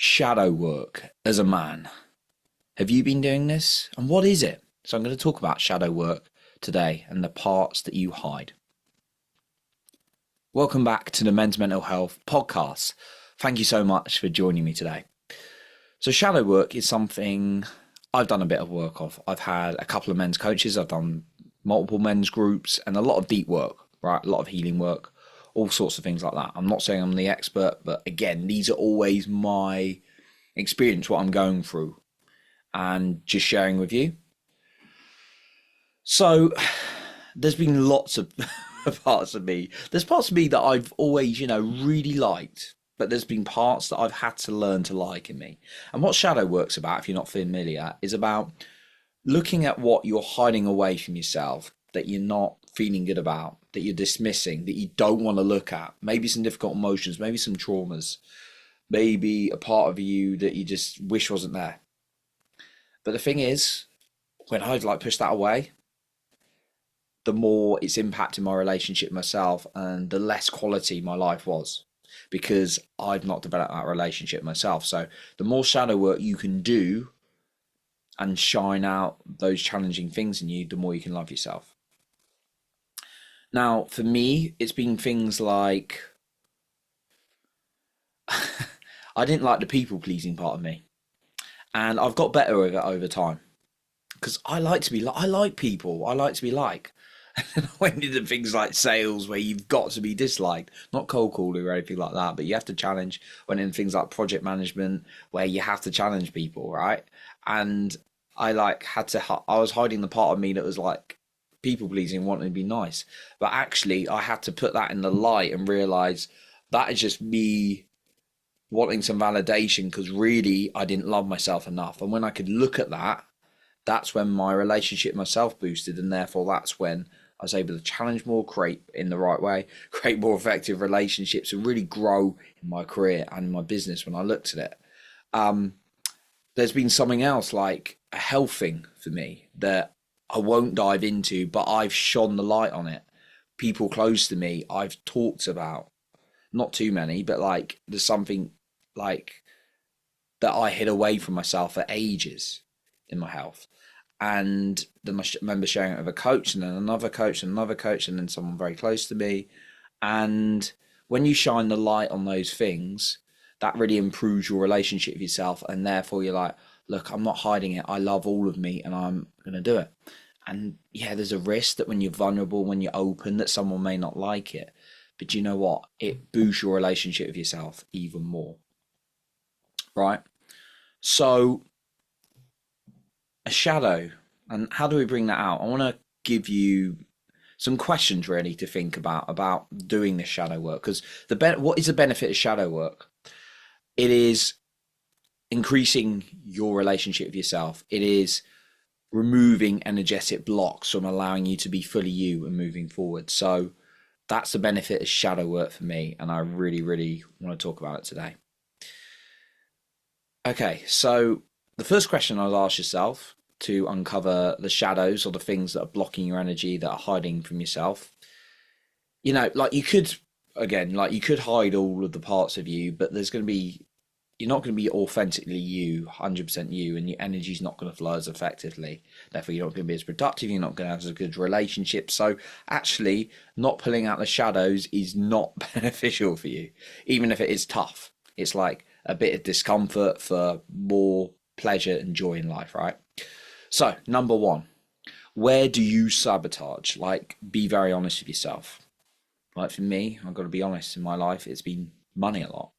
shadow work as a man. Have you been doing this? And what is it? So I'm going to talk about shadow work today and the parts that you hide. Welcome back to the Men's Mental Health podcast. Thank you so much for joining me today. So shadow work is something I've done a bit of work of. I've had a couple of men's coaches. I've done multiple men's groups and a lot of deep work, right? A lot of healing work, all sorts of things like that. I'm not saying I'm the expert, but again, these are always my experience, what I'm going through and just sharing with you. So there's been lots of parts of me. There's parts of me that I've always, really liked, but there's been parts that I've had to learn to like in me. And what shadow work's about, if you're not familiar, is about looking at what you're hiding away from yourself, that you're not feeling good about, that you're dismissing, that you don't want to look at. Maybe some difficult emotions, maybe some traumas, maybe a part of you that you just wish wasn't there. But the thing is, when I've pushed that away, the more it's impacted my relationship with myself and the less quality my life was, because I've not developed that relationship myself. So the more shadow work you can do and shine out those challenging things in you, the more you can love yourself. Now, for me, it's been things like I didn't like the people-pleasing part of me. And I've got better with it over time. Because I like people. I like to be liked. And I went into things like sales where you've got to be disliked. Not cold calling or anything like that, but you have to challenge. Went in things like project management where you have to challenge people, right? And I was hiding the part of me that was like people pleasing, wanting to be nice. But actually I had to put that in the light and realize that is just me wanting some validation, because really I didn't love myself enough. And when I could look at that, that's when my relationship with myself boosted, and therefore that's when I was able to challenge more, create in the right way, create more effective relationships, and really grow in my career and in my business when I looked at it. There's been something else, like a health thing for me that I won't dive into, but I've shone the light on it. People close to me I've talked about, not too many, but there's something that I hid away from myself for ages in my health. And then I remember sharing it with a coach, and then another coach, and another coach, and then someone very close to me. And when you shine the light on those things, that really improves your relationship with yourself. And therefore you're like, look, I'm not hiding it. I love all of me and I'm going to do it. And yeah, there's a risk that when you're vulnerable, when you're open, that someone may not like it. But you know what? It boosts your relationship with yourself even more. Right? So a shadow, and how do we bring that out? I want to give you some questions really to think about doing this shadow work, because what is the benefit of shadow work? It is increasing your relationship with yourself. It is removing energetic blocks from allowing you to be fully you and moving forward. So that's the benefit of shadow work for me, and I really, really want to talk about it today. Okay, so the first question I would ask yourself to uncover the shadows or the things that are blocking your energy, that are hiding from yourself. You could hide all of the parts of you, but you're not going to be authentically you, 100% you, and your energy's not going to flow as effectively. Therefore, you're not going to be as productive, you're not going to have as good relationship. So actually, not pulling out the shadows is not beneficial for you, even if it is tough. It's like a bit of discomfort for more pleasure and joy in life, right? So, number one, where do you sabotage? Be very honest with yourself. For me, I've got to be honest, in my life, it's been money a lot.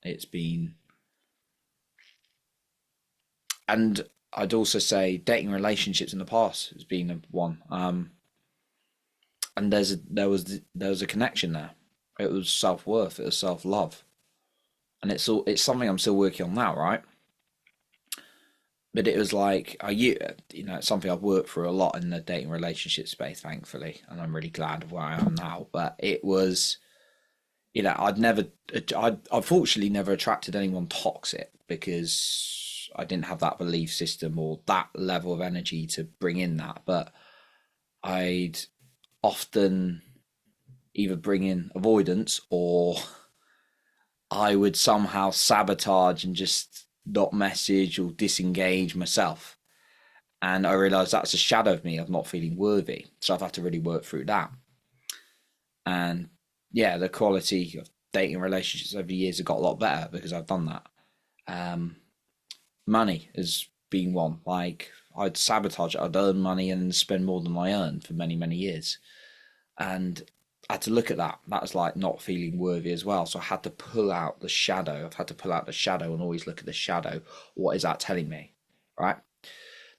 And I'd also say dating relationships in the past has been one. And there was a connection there. It was self-worth, it was self-love. And it's something I'm still working on now, right? But it was it's something I've worked through a lot in the dating relationship space, thankfully, and I'm really glad of where I am now. But it was, I'd unfortunately never attracted anyone toxic, because I didn't have that belief system or that level of energy to bring in that. But I'd often either bring in avoidance, or I would somehow sabotage and just not message or disengage myself. And I realised that's a shadow of me of not feeling worthy. So I've had to really work through that. And yeah, the quality of dating relationships over the years have got a lot better because I've done that. Um, Money has been one. Like, I'd sabotage it. I'd earn money and spend more than I earned for many, many years. And I had to look at that. That was like not feeling worthy as well. So I had to pull out the shadow. I've had to pull out the shadow and always look at the shadow. What is that telling me? Right.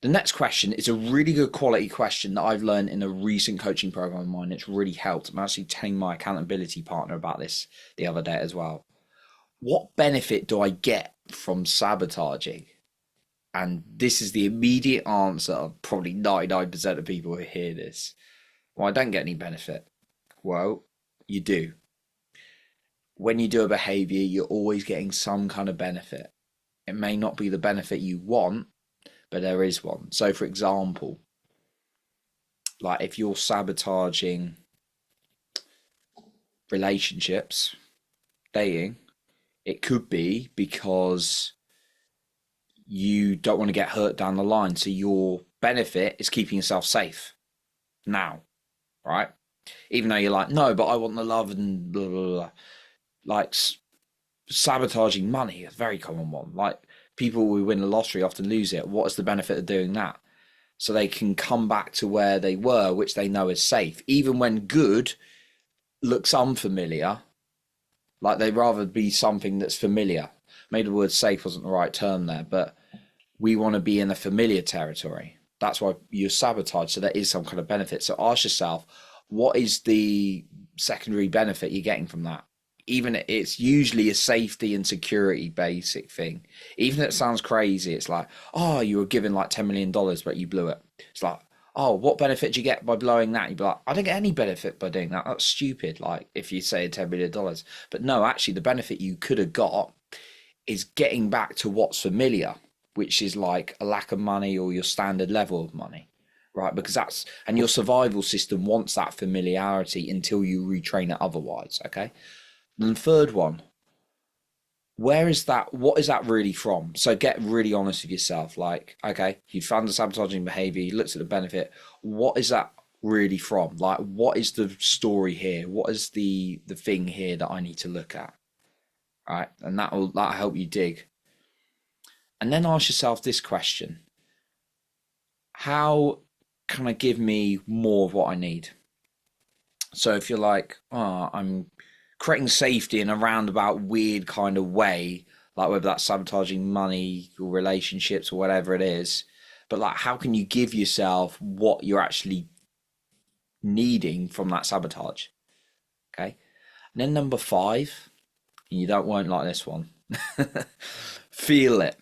The next question is a really good quality question that I've learned in a recent coaching program of mine. It's really helped. I'm actually telling my accountability partner about this the other day as well. What benefit do I get from sabotaging? And this is the immediate answer of probably 99% of people who hear this. Well, I don't get any benefit. Well, you do. When you do a behavior, you're always getting some kind of benefit. It may not be the benefit you want, but there is one. So, for example, like if you're sabotaging relationships, dating, it could be because you don't want to get hurt down the line. So your benefit is keeping yourself safe now, right? Even though you're like, no, but I want the love and blah, blah, blah. Like sabotaging money, a very common one. Like people who win the lottery often lose it. What is the benefit of doing that? So they can come back to where they were, which they know is safe. Even when good looks unfamiliar, like they'd rather be something that's familiar. Maybe the word safe wasn't the right term there, but we want to be in a familiar territory. That's why you sabotage. So there is some kind of benefit. So ask yourself, what is the secondary benefit you're getting from that? Even it's usually a safety and security basic thing. Even if it sounds crazy, it's like, oh, you were given like $10 million, but you blew it. It's like, oh, what benefit do you get by blowing that? You'd be like, I don't get any benefit by doing that. That's stupid. Like if you say $10 million, but no, actually the benefit you could have got is getting back to what's familiar, which is like a lack of money or your standard level of money, right? Because that's, and your survival system wants that familiarity until you retrain it otherwise, okay? And the third one, where is that? What is that really from? So get really honest with yourself. Like, okay, you found the sabotaging behavior, you looked at the benefit. What is that really from? Like, what is the story here? What is the thing here that I need to look at? Right, and that'll help you dig. And then ask yourself this question: how can I give me more of what I need? So if you're like, oh, I'm creating safety in a roundabout, weird kind of way, like whether that's sabotaging money or relationships or whatever it is, but like, how can you give yourself what you're actually needing from that sabotage? Okay. And then number 5, and you won't like this one, feel it.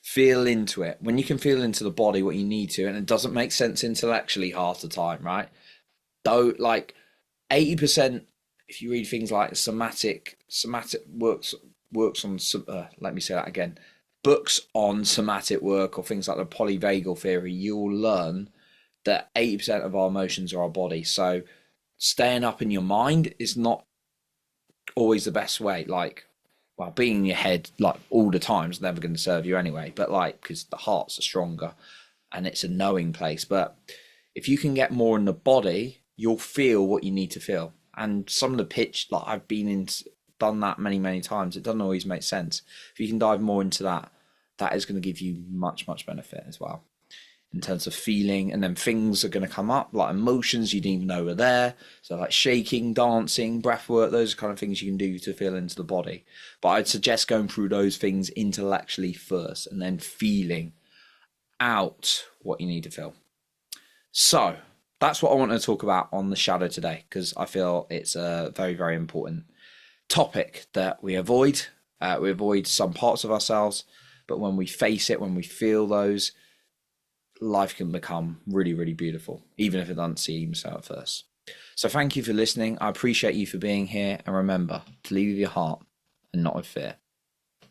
Feel into it. When you can feel into the body what you need to, and it doesn't make sense intellectually half the time, right? Don't like 80%. If you read things like somatic works on. Let me say that again. Books on somatic work or things like the polyvagal theory, you'll learn that 80% of our emotions are our body. So staying up in your mind is not always the best way. Like, well, being in your head like all the time is never going to serve you anyway. But like, because the heart's are stronger and it's a knowing place. But if you can get more in the body, you'll feel what you need to feel. And some of the pitch, like I've been in, done that many, many times. It doesn't always make sense. If you can dive more into that, that is going to give you much, much benefit as well in terms of feeling. And then things are going to come up like emotions you didn't even know were there. So like shaking, dancing, breath work, those are kind of things you can do to feel into the body. But I'd suggest going through those things intellectually first and then feeling out what you need to feel. So that's what I want to talk about on the shadow today, because I feel it's a very, very important topic that we avoid. We avoid some parts of ourselves, but when we face it, when we feel those, life can become really, really beautiful, even if it doesn't seem so at first. So thank you for listening. I appreciate you for being here. And remember to lead with your heart and not with fear.